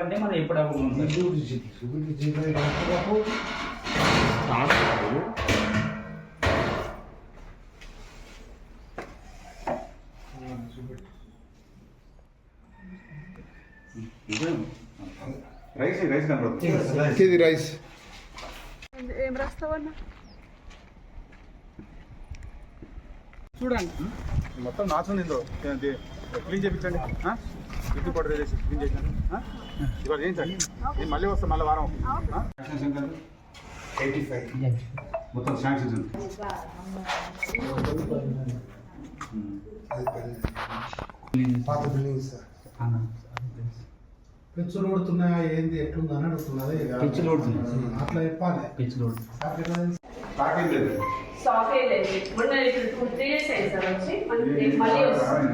అంటే మనం ఎప్పుడు రైస్ కనపడుతుంది. ఇది రైస్ ఏం రాస్తావన్నా చూడండి. మొత్తం నాశనం ఇందో క్లీన్ చేయించండి. ఇంటి పౌడర్ వేసి క్లీన్ చేయించండి. ఇవాళ చేయించండి. నేను మళ్ళీ వస్తాను, మళ్ళీ వారం. 85 మొత్తం శాంక్షన్స్ పాత బిల్డింగ్ సార్. పెచ్చులు కొడుతున్నాయా ఏంది ఎట్లుందని అడుగుతున్నది. పిచ్చులు కొడుతున్నాయి. అట్లా చెప్పాలి. పిచ్చులు ప్యాకేజ్ లేదు. సాఫ్ట్వేర్ లేదు. మొన్న ఇప్పుడు 3 days అయింది సార్ వచ్చి మళ్ళీ వస్తాం.